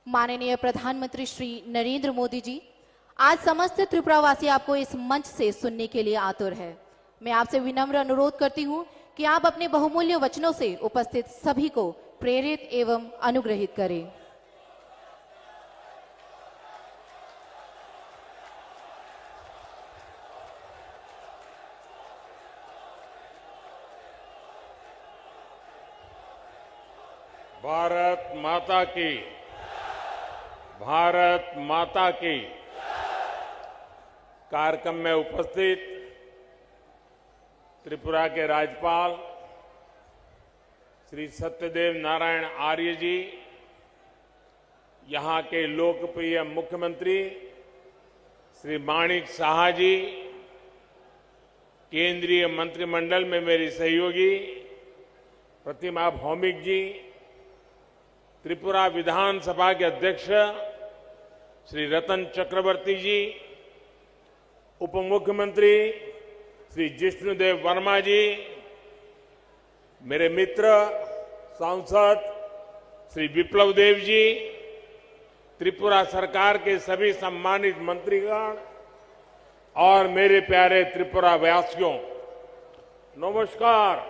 माननीय प्रधानमंत्री श्री नरेंद्र मोदी जी, आज समस्त त्रिपुरावासी आपको इस मंच से सुनने के लिए आतुर है। मैं आपसे विनम्र अनुरोध करती हूं कि आप अपने बहुमूल्य वचनों से उपस्थित सभी को प्रेरित एवं अनुग्रहित करें। भारत माता की, भारत माता की। कार्यक्रम में उपस्थित त्रिपुरा के राज्यपाल श्री सत्यदेव नारायण आर्य जी, यहां के लोकप्रिय मुख्यमंत्री श्री माणिक साहा जी, केंद्रीय मंत्रिमंडल में मेरी सहयोगी प्रतिमा भौमिक जी, त्रिपुरा विधानसभा के अध्यक्ष श्री रतन चक्रवर्ती जी, उप मुख्यमंत्री श्री जिष्णुदेव वर्मा जी, मेरे मित्र सांसद श्री विप्लव देव जी, त्रिपुरा सरकार के सभी सम्मानित मंत्रीगण और मेरे प्यारे त्रिपुरा वासियों, नमस्कार।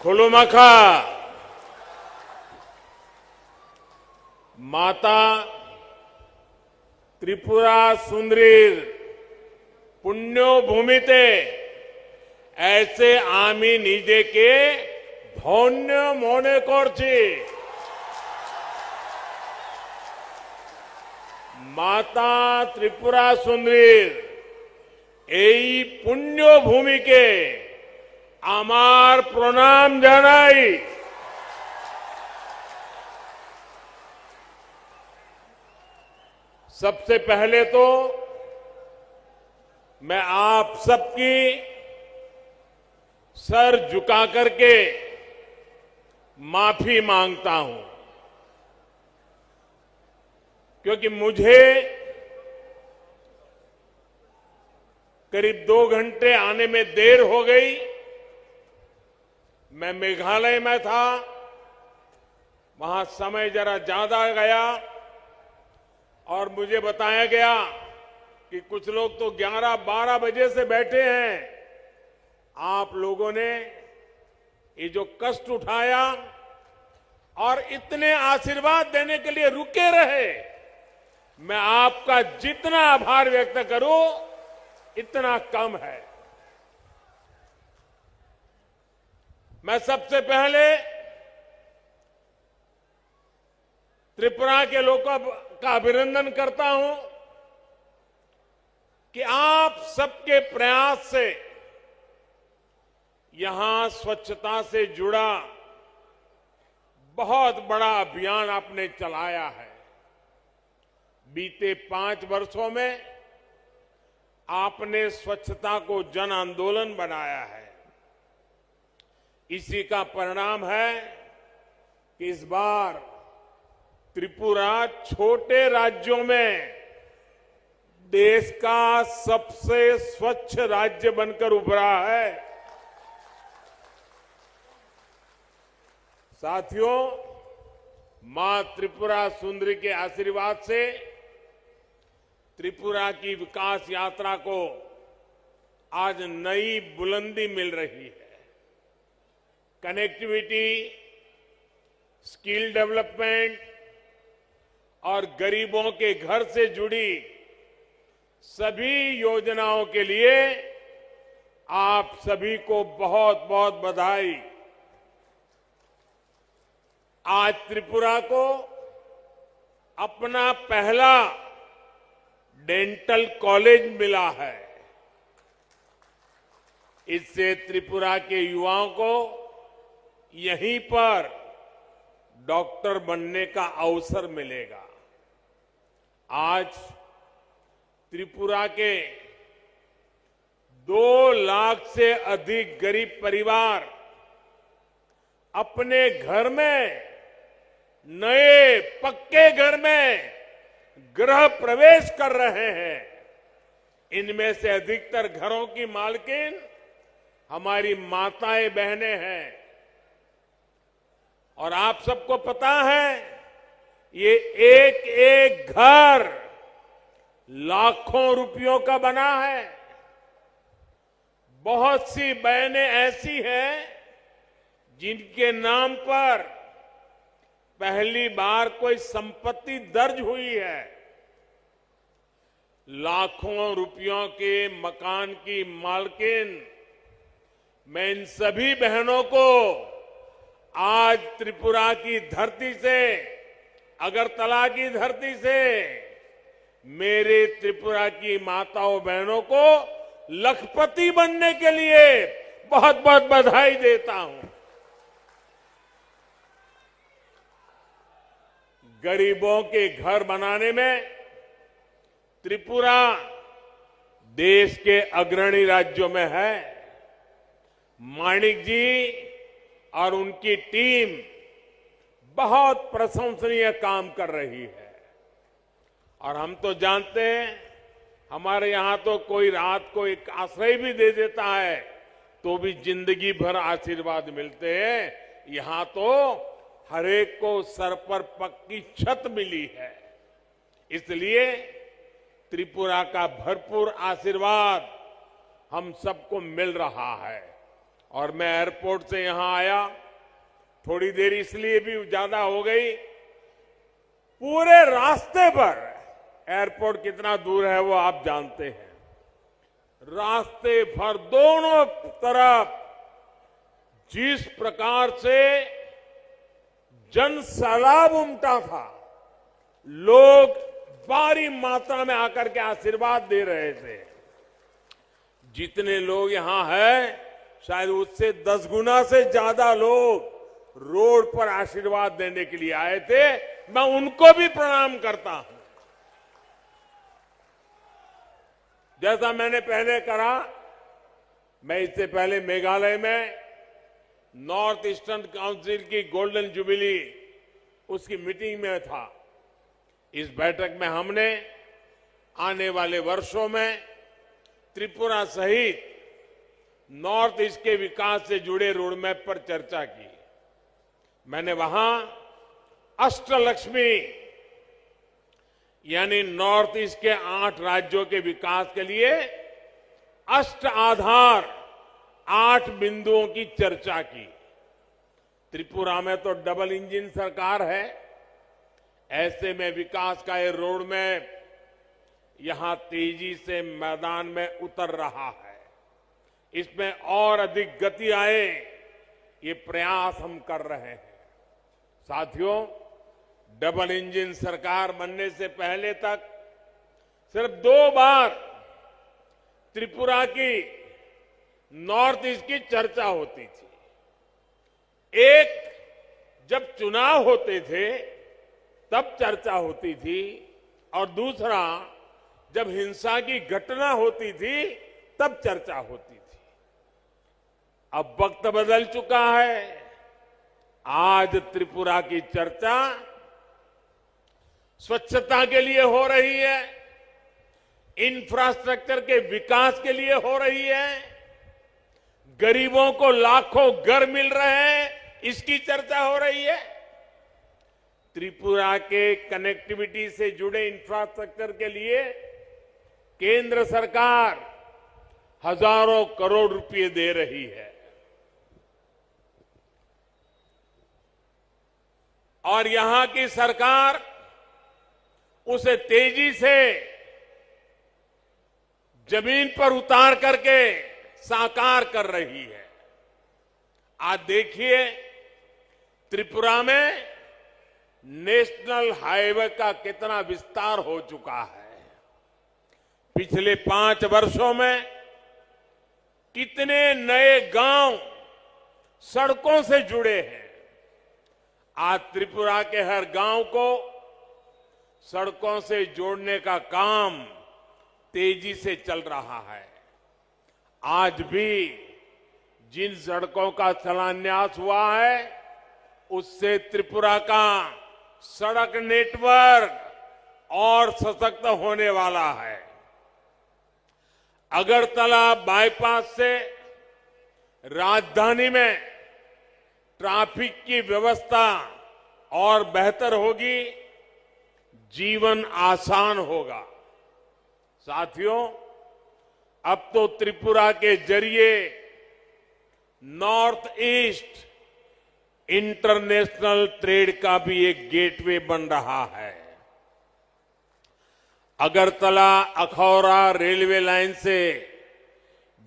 खुलुमखा। माता त्रिपुरा सुंदरीर पुण्यो भूमिते ऐसे आमी निजे के धन्य मने करছি। माता त्रिपुरा सुंदरीर এই পুণ্য ভূমিকে আমার প্রণাম জানাই। सबसे पहले तो मैं आप सबकी सर झुका करके माफी मांगता हूं, क्योंकि मुझे करीब 2 घंटे आने में देर हो गई। मैं मेघालय में था, वहां समय जरा ज्यादा गया और मुझे बताया गया कि कुछ लोग तो 11-12 बजे से बैठे हैं। आप लोगों ने ये जो कष्ट उठाया और इतने आशीर्वाद देने के लिए रुके रहे, मैं आपका जितना आभार व्यक्त करूं इतना कम है। मैं सबसे पहले त्रिपुरा के लोगों का अभिनंदन करता हूं कि आप सबके प्रयास से यहां स्वच्छता से जुड़ा बहुत बड़ा अभियान आपने चलाया है। बीते 5 वर्षों में आपने स्वच्छता को जन आंदोलन बनाया है। इसी का परिणाम है कि इस बार त्रिपुरा छोटे राज्यों में देश का सबसे स्वच्छ राज्य बनकर उभरा है। साथियों, मां त्रिपुरा सुंदरी के आशीर्वाद से त्रिपुरा की विकास यात्रा को आज नई बुलंदी मिल रही है। कनेक्टिविटी, स्किल डेवलपमेंट और गरीबों के घर से जुड़ी सभी योजनाओं के लिए आप सभी को बहुत बहुत बधाई। आज त्रिपुरा को अपना पहला डेंटल कॉलेज मिला है। इससे त्रिपुरा के युवाओं को यहीं पर डॉक्टर बनने का अवसर मिलेगा। आज त्रिपुरा के 2 लाख से अधिक गरीब परिवार अपने घर में, नए पक्के घर में गृह प्रवेश कर रहे हैं। इनमें से अधिकतर घरों की मालकिन हमारी माताएं बहनें हैं। और आप सबको पता है ये एक एक घर लाखों रुपयों का बना है। बहुत सी बहनें ऐसी हैं जिनके नाम पर पहली बार कोई संपत्ति दर्ज हुई है। लाखों रुपयों के मकान की मालकिन मैं इन सभी बहनों को आज त्रिपुरा की धरती से, अगरतला की धरती से मेरे त्रिपुरा की माताओं बहनों को लखपति बनने के लिए बहुत बहुत बधाई देता हूं। गरीबों के घर बनाने में त्रिपुरा देश के अग्रणी राज्यों में है। माणिक जी और उनकी टीम बहुत प्रशंसनीय काम कर रही है। और हम तो जानते हैं, हमारे यहां तो कोई रात को एक आश्रय भी दे देता है तो भी जिंदगी भर आशीर्वाद मिलते हैं। यहां तो हरेक को सर पर पक्की छत मिली है। इसलिए त्रिपुरा का भरपूर आशीर्वाद हम सबको मिल रहा है। और मैं एयरपोर्ट से यहां आया, थोड़ी देर इसलिए भी ज्यादा हो गई, पूरे रास्ते पर, एयरपोर्ट कितना दूर है वो आप जानते हैं, रास्ते भर दोनों तरफ जिस प्रकार से जन सैलाब उमटा था, लोग भारी मात्रा में आकर के आशीर्वाद दे रहे थे। जितने लोग यहां हैं शायद उससे 10 गुना से ज्यादा लोग रोड पर आशीर्वाद देने के लिए आए थे। मैं उनको भी प्रणाम करता हूं। जैसा मैंने पहले कहा, मैं इससे पहले मेघालय में नॉर्थ ईस्टर्न काउंसिल की गोल्डन जुबिली उसकी मीटिंग में था। इस बैठक में हमने आने वाले वर्षों में त्रिपुरा सहित नॉर्थ ईस्ट के विकास से जुड़े रोडमैप पर चर्चा की। मैंने वहां अष्टलक्ष्मी यानी नॉर्थ ईस्ट के 8 राज्यों के विकास के लिए अष्ट आधार 8 बिंदुओं की चर्चा की। त्रिपुरा में तो डबल इंजन सरकार है, ऐसे में विकास का ये रोड मैप यहां तेजी से मैदान में उतर रहा है। इसमें और अधिक गति आए, ये प्रयास हम कर रहे हैं। साथियों, डबल इंजन सरकार बनने से पहले तक सिर्फ 2 बार त्रिपुरा की नॉर्थ ईस्ट की चर्चा होती थी। एक जब चुनाव होते थे तब चर्चा होती थी, और दूसरा जब हिंसा की घटना होती थी तब चर्चा होती थी। अब वक्त बदल चुका है। आज त्रिपुरा की चर्चा स्वच्छता के लिए हो रही है, इंफ्रास्ट्रक्चर के विकास के लिए हो रही है, गरीबों को लाखों घर मिल रहे हैं, इसकी चर्चा हो रही है। त्रिपुरा के कनेक्टिविटी से जुड़े इंफ्रास्ट्रक्चर के लिए केंद्र सरकार हजारों करोड़ रुपए दे रही है। और यहां की सरकार उसे तेजी से जमीन पर उतार करके साकार कर रही है। आज देखिए, त्रिपुरा में नेशनल हाईवे का कितना विस्तार हो चुका है। पिछले 5 वर्षों में कितने नए गांव सड़कों से जुड़े हैं। आज त्रिपुरा के हर गांव को सड़कों से जोड़ने का काम तेजी से चल रहा है। आज भी जिन सड़कों का शिलान्यास हुआ है, उससे त्रिपुरा का सड़क नेटवर्क और सशक्त होने वाला है। अगरतला बाईपास से राजधानी में ट्रैफिक की व्यवस्था और बेहतर होगी, जीवन आसान होगा। साथियों, अब तो त्रिपुरा के जरिए नॉर्थ ईस्ट इंटरनेशनल ट्रेड का भी एक गेटवे बन रहा है। अगरतला अखौरा रेलवे लाइन से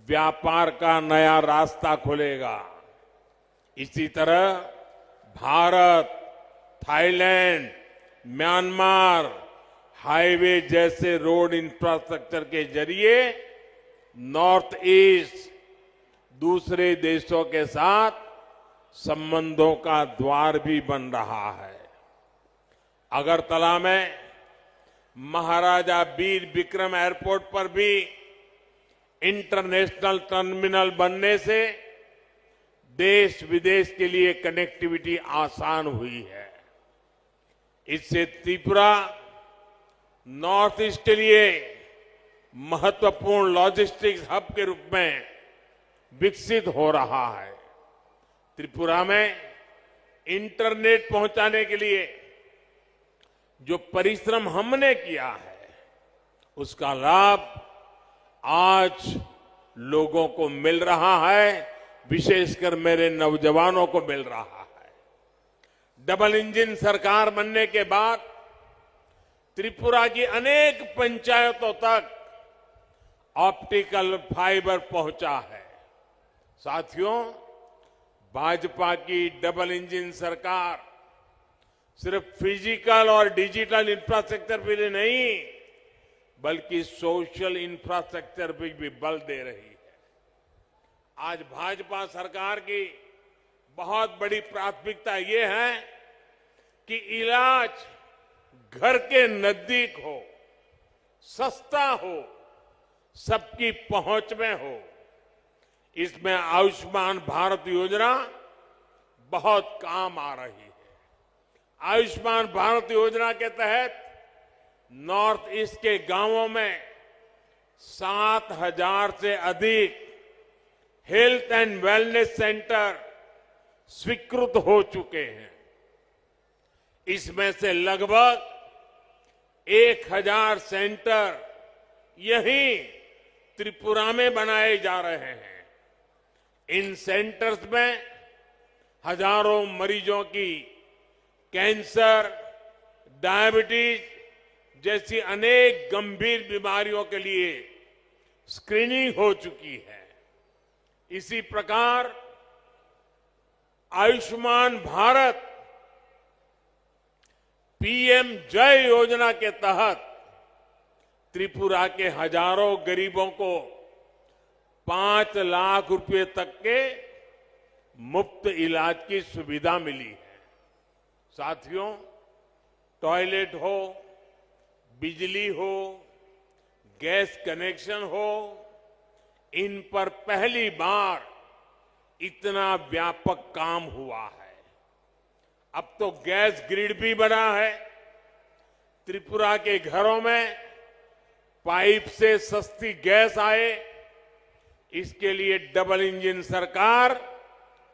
व्यापार का नया रास्ता खुलेगा। इसी तरह भारत, थाईलैंड, म्यांमार हाईवे जैसे रोड इंफ्रास्ट्रक्चर के जरिए नॉर्थ ईस्ट दूसरे देशों के साथ संबंधों का द्वार भी बन रहा है। अगरतला में महाराजा वीर विक्रम एयरपोर्ट पर भी इंटरनेशनल टर्मिनल बनने से देश विदेश के लिए कनेक्टिविटी आसान हुई है। इससे त्रिपुरा नॉर्थ ईस्ट के लिए महत्वपूर्ण लॉजिस्टिक्स हब के रूप में विकसित हो रहा है। त्रिपुरा में इंटरनेट पहुंचाने के लिए जो परिश्रम हमने किया है, उसका लाभ आज लोगों को मिल रहा है, विशेषकर मेरे नौजवानों को मिल रहा है। डबल इंजन सरकार बनने के बाद त्रिपुरा की अनेक पंचायतों तक ऑप्टिकल फाइबर पहुंचा है। साथियों, भाजपा की डबल इंजन सरकार सिर्फ फिजिकल और डिजिटल इंफ्रास्ट्रक्चर पर ही नहीं, बल्कि सोशल इंफ्रास्ट्रक्चर पर भी बल दे रही है। आज भाजपा सरकार की बहुत बड़ी प्राथमिकता ये है कि इलाज घर के नजदीक हो, सस्ता हो, सबकी पहुंच में हो। इसमें आयुष्मान भारत योजना बहुत काम आ रही है। आयुष्मान भारत योजना के तहत नॉर्थ ईस्ट के गांवों में 7,000 से अधिक हेल्थ एंड वेलनेस सेंटर स्वीकृत हो चुके हैं। इसमें से लगभग 1,000 सेंटर यहीं त्रिपुरा में बनाए जा रहे हैं। इन सेंटर्स में हजारों मरीजों की कैंसर, डायबिटीज जैसी अनेक गंभीर बीमारियों के लिए स्क्रीनिंग हो चुकी है। इसी प्रकार आयुष्मान भारत पीएम जय योजना के तहत त्रिपुरा के हजारों गरीबों को 5 लाख रुपए तक के मुफ्त इलाज की सुविधा मिली है। साथियों, टॉयलेट हो, बिजली हो, गैस कनेक्शन हो, इन पर पहली बार इतना व्यापक काम हुआ है। अब तो गैस ग्रिड भी बना है। त्रिपुरा के घरों में पाइप से सस्ती गैस आए, इसके लिए डबल इंजन सरकार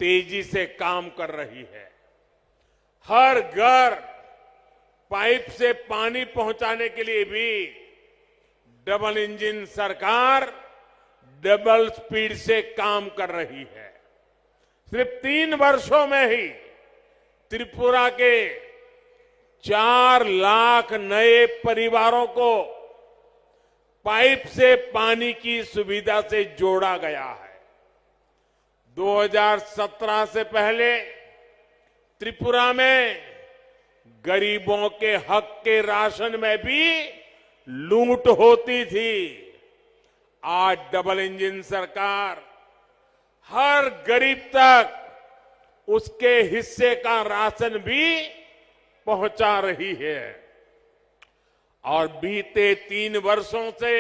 तेजी से काम कर रही है। हर घर पाइप से पानी पहुंचाने के लिए भी डबल इंजन सरकार डबल स्पीड से काम कर रही है। सिर्फ 3 वर्षों में ही त्रिपुरा के 4 लाख नए परिवारों को पाइप से पानी की सुविधा से जोड़ा गया है। 2017 से पहले त्रिपुरा में गरीबों के हक के राशन में भी लूट होती थी। आज डबल इंजन सरकार हर गरीब तक उसके हिस्से का राशन भी पहुंचा रही है और बीते 3 वर्षों से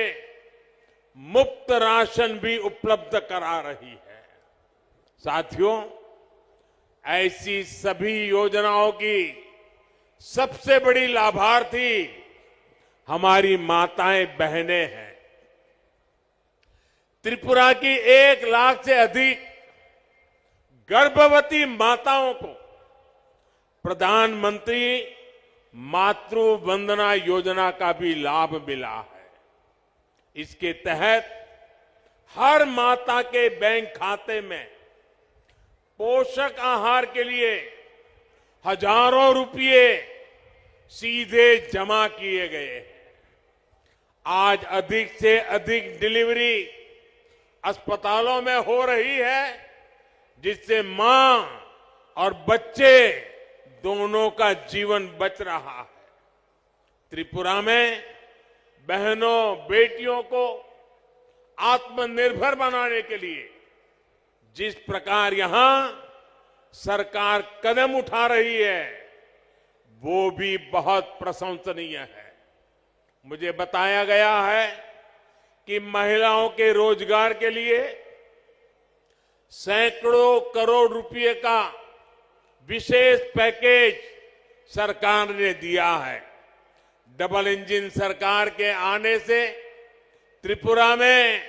मुफ्त राशन भी उपलब्ध करा रही है। साथियों, ऐसी सभी योजनाओं की सबसे बड़ी लाभार्थी हमारी माताएं बहनें हैं। त्रिपुरा की 1 लाख से अधिक गर्भवती माताओं को प्रधानमंत्री मातृ वंदना योजना का भी लाभ मिला है। इसके तहत हर माता के बैंक खाते में पोषक आहार के लिए हजारों रुपये सीधे जमा किए गए हैं। आज अधिक से अधिक डिलीवरी अस्पतालों में हो रही है, जिससे मां और बच्चे दोनों का जीवन बच रहा है। त्रिपुरा में बहनों बेटियों को आत्मनिर्भर बनाने के लिए जिस प्रकार यहां सरकार कदम उठा रही है, वो भी बहुत प्रशंसनीय है। मुझे बताया गया है कि महिलाओं के रोजगार के लिए सैकड़ों करोड़ रुपए का विशेष पैकेज सरकार ने दिया है। डबल इंजन सरकार के आने से त्रिपुरा में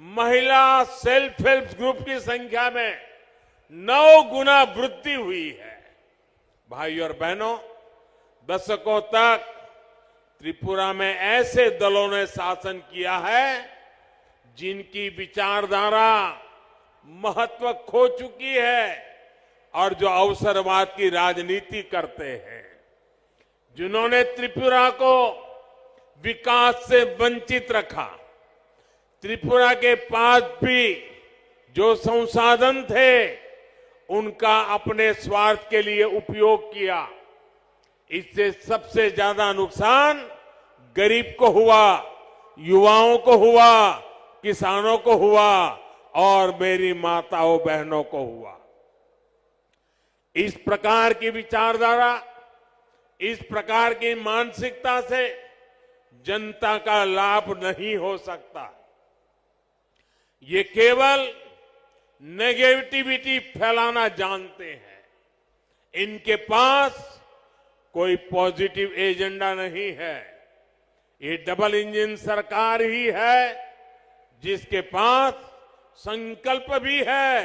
महिला सेल्फ हेल्प ग्रुप की संख्या में 9 गुना वृद्धि हुई है। भाई और बहनों, दशकों तक त्रिपुरा में ऐसे दलों ने शासन किया है जिनकी विचारधारा महत्व खो चुकी है और जो अवसरवाद की राजनीति करते हैं, जिन्होंने त्रिपुरा को विकास से वंचित रखा। त्रिपुरा के पास भी जो संसाधन थे, उनका अपने स्वार्थ के लिए उपयोग किया। इससे सबसे ज्यादा नुकसान गरीब को हुआ, युवाओं को हुआ, किसानों को हुआ और मेरी माताओं बहनों को हुआ। इस प्रकार की विचारधारा, इस प्रकार की मानसिकता से जनता का लाभ नहीं हो सकता। ये केवल नेगेटिविटी फैलाना जानते हैं। इनके पास कोई पॉजिटिव एजेंडा नहीं है। ये डबल इंजन सरकार ही है जिसके पास संकल्प भी है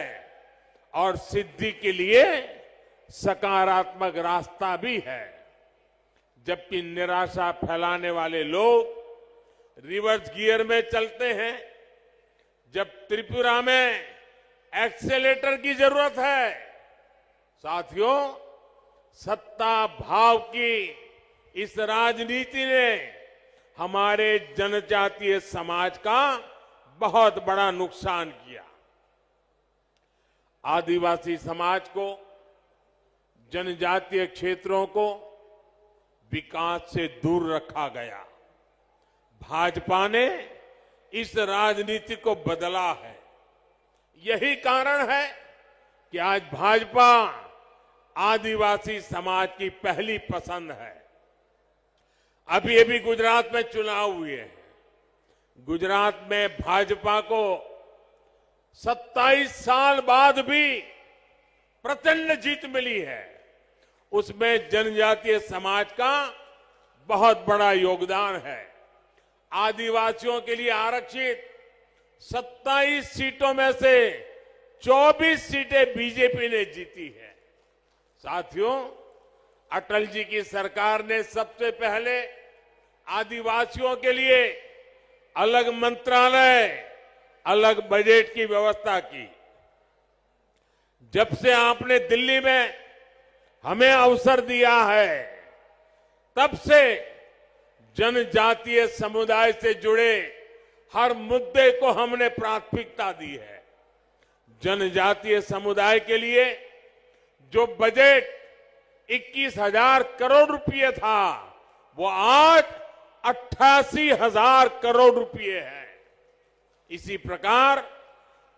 और सिद्धि के लिए सकारात्मक रास्ता भी है। जबकि निराशा फैलाने वाले लोग रिवर्स गियर में चलते हैं। जब त्रिपुरा में एक्सेलेटर की जरूरत है, साथियों, सत्ता भाव की इस राजनीति ने हमारे जनजातीय समाज का बहुत बड़ा नुकसान किया। आदिवासी समाज को, जनजातीय क्षेत्रों को विकास से दूर रखा गया। भाजपा ने इस राजनीति को बदला है। यही कारण है कि आज भाजपा आदिवासी समाज की पहली पसंद है। अभी अभी गुजरात में चुनाव हुए हैं। गुजरात में भाजपा को 27 साल बाद भी प्रचंड जीत मिली है। उसमें जनजातीय समाज का बहुत बड़ा योगदान है। आदिवासियों के लिए आरक्षित 27 सीटों में से 24 सीटें बीजेपी ने जीती है। साथियों, अटल जी की सरकार ने सबसे पहले आदिवासियों के लिए अलग मंत्रालय, अलग बजट की व्यवस्था की। जब से आपने दिल्ली में हमें अवसर दिया है, तब से जनजातीय समुदाय से जुड़े हर मुद्दे को हमने प्राथमिकता दी है। जनजातीय समुदाय के लिए जो बजट 21,000 करोड़ रुपए था, वो आज 88,000 करोड़ रुपए है। इसी प्रकार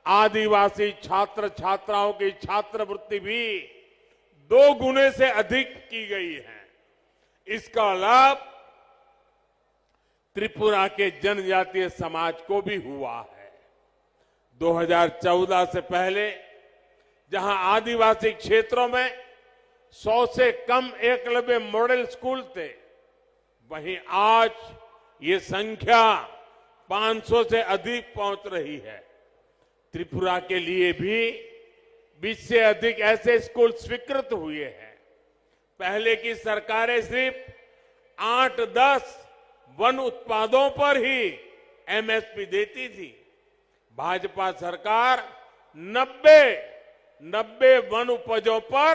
आदिवासी छात्र छात्राओं की छात्रवृत्ति भी 2 गुने से अधिक की गई है। इसका लाभ त्रिपुरा के जनजातीय समाज को भी हुआ है। 2014 से पहले जहां आदिवासी क्षेत्रों में 100 से कम एकलव्य मॉडल स्कूल थे, वहीं आज ये संख्या 500 से अधिक पहुंच रही है। त्रिपुरा के लिए भी 20 से अधिक ऐसे स्कूल स्वीकृत हुए हैं। पहले की सरकारें सिर्फ 8-10 वन उत्पादों पर ही एमएसपी देती थी। भाजपा सरकार 90 वन उपजों पर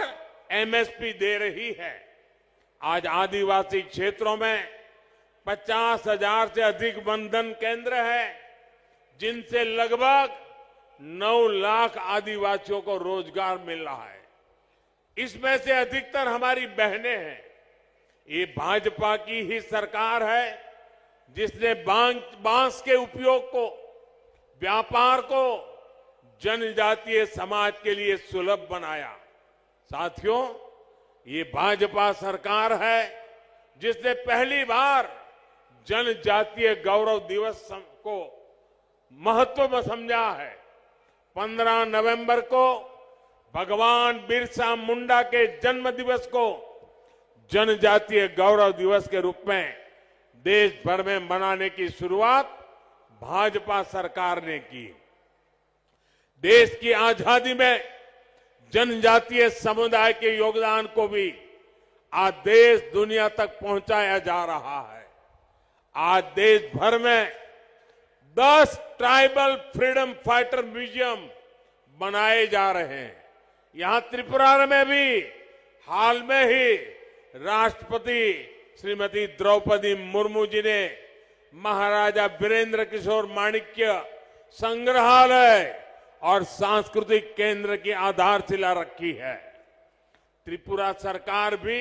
एमएसपी दे रही है। आज आदिवासी क्षेत्रों में 50,000 से अधिक वनधन केंद्र है, जिनसे लगभग 9 लाख आदिवासियों को रोजगार मिल रहा है। इसमें से अधिकतर हमारी बहनें हैं। ये भाजपा की ही सरकार है जिसने बांस के उपयोग को, व्यापार को जनजातीय समाज के लिए सुलभ बनाया। साथियों, ये भाजपा सरकार है जिसने पहली बार जनजातीय गौरव दिवस को महत्व में समझा है। 15 नवंबर को भगवान बिरसा मुंडा के जन्म दिवस को जनजातीय गौरव दिवस के रूप में देश भर में मनाने की शुरुआत भाजपा सरकार ने की। देश की आजादी में जनजातीय समुदाय के योगदान को भी आज देश दुनिया तक पहुंचाया जा रहा है। आज देश भर में 10 ट्राइबल फ्रीडम फाइटर म्यूजियम बनाए जा रहे हैं। यहां त्रिपुरा में भी हाल में ही राष्ट्रपति श्रीमती द्रौपदी मुर्मू जी ने महाराजा वीरेंद्र किशोर माणिक्य संग्रहालय और सांस्कृतिक केंद्र की आधारशिला रखी है। त्रिपुरा सरकार भी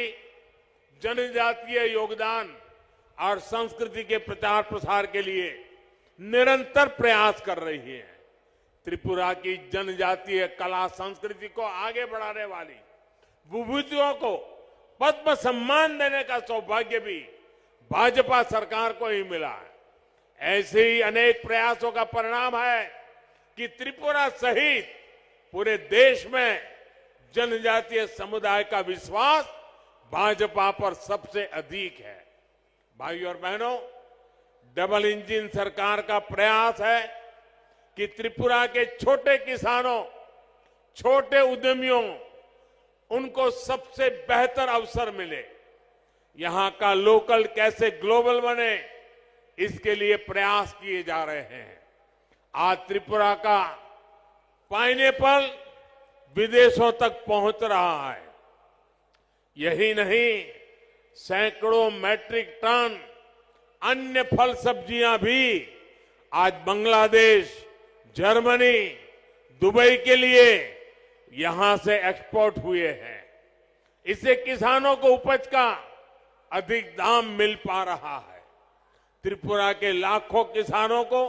जनजातीय योगदान और संस्कृति के प्रचार प्रसार के लिए निरंतर प्रयास कर रही है। त्रिपुरा की जनजातीय कला संस्कृति को आगे बढ़ाने वाली विभूतियों को पद्म सम्मान देने का सौभाग्य भी भाजपा सरकार को ही मिला है। ऐसे ही अनेक प्रयासों का परिणाम है कि त्रिपुरा सहित पूरे देश में जनजातीय समुदाय का विश्वास भाजपा पर सबसे अधिक है। भाइयों और बहनों, डबल इंजन सरकार का प्रयास है कि त्रिपुरा के छोटे किसानों, छोटे उद्यमियों, उनको सबसे बेहतर अवसर मिले। यहां का लोकल कैसे ग्लोबल बने, इसके लिए प्रयास किए जा रहे हैं। आज त्रिपुरा का पाइनएप्पल विदेशों तक पहुंच रहा है। यही नहीं, सैकड़ों मैट्रिक टन अन्य फल सब्जियां भी आज बांग्लादेश, जर्मनी, दुबई के लिए यहां से एक्सपोर्ट हुए हैं। इससे किसानों को उपज का अधिक दाम मिल पा रहा है। त्रिपुरा के लाखों किसानों को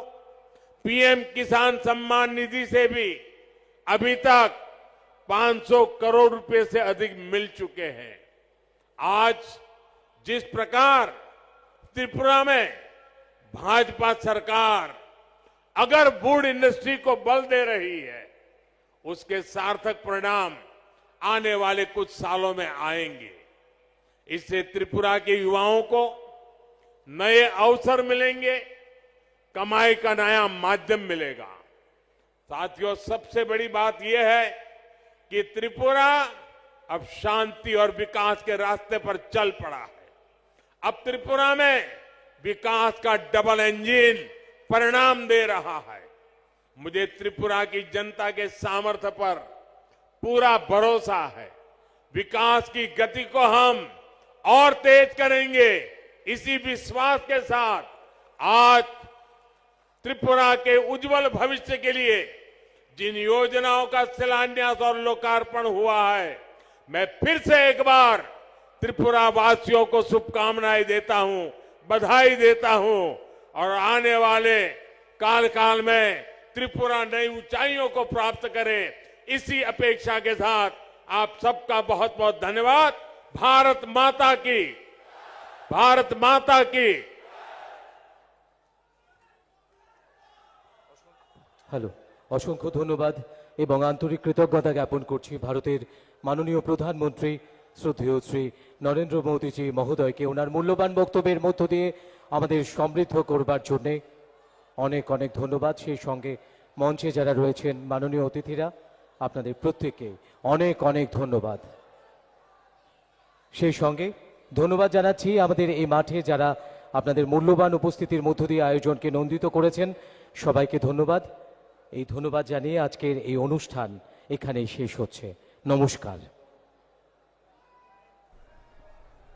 पीएम किसान सम्मान निधि से भी अभी तक 500 करोड़ रुपए से अधिक मिल चुके हैं। आज जिस प्रकार त्रिपुरा में भाजपा सरकार अगर वुड इंडस्ट्री को बल दे रही है, उसके सार्थक परिणाम आने वाले कुछ सालों में आएंगे। इससे त्रिपुरा के युवाओं को नए अवसर मिलेंगे, कमाई का नया माध्यम मिलेगा। साथियों, सबसे बड़ी बात यह है कि त्रिपुरा अब शांति और विकास के रास्ते पर चल पड़ा है। अब त्रिपुरा में विकास का डबल इंजन परिणाम दे रहा है। मुझे त्रिपुरा की जनता के सामर्थ्य पर पूरा भरोसा है। विकास की गति को हम और तेज करेंगे। इसी विश्वास के साथ आज त्रिपुरा के उज्जवल भविष्य के लिए जिन योजनाओं का शिलान्यास और लोकार्पण हुआ है, मैं फिर से एक बार त्रिपुरा वासियों को शुभकामनाएं देता हूं, बधाई देता हूं और आने वाले काल में त्रिपुरा नई ऊंचाइयों को प्राप्त करे, इसी अपेक्षा के साथ आप सबका बहुत बहुत धन्यवाद। भारत माता की, भारत माता की। হ্যালো, অসংখ্য ধন্যবাদ এবং আন্তরিক কৃতজ্ঞতা জ্ঞাপন করছি ভারতের মাননীয় প্রধানমন্ত্রী শ্রদ্ধেয় শ্রী নরেন্দ্র মোদীজি মহোদয়কে ওনার মূল্যবান বক্তব্যের মধ্য দিয়ে আমাদের সমৃদ্ধ করবার জন্যে অনেক অনেক ধন্যবাদ। সেই সঙ্গে মঞ্চে যারা রয়েছেন মাননীয় অতিথিরা, আপনাদের প্রত্যেককে অনেক অনেক ধন্যবাদ। সেই সঙ্গে ধন্যবাদ জানাচ্ছি আমাদের এই মাঠে যারা আপনাদের মূল্যবান উপস্থিতির মধ্য দিয়ে আয়োজনকে নন্দিত করেছেন, সবাইকে ধন্যবাদ। এই ধন্যবাদ জানিয়ে আজকের এই অনুষ্ঠান এখানেই শেষ হচ্ছে। নমস্কার।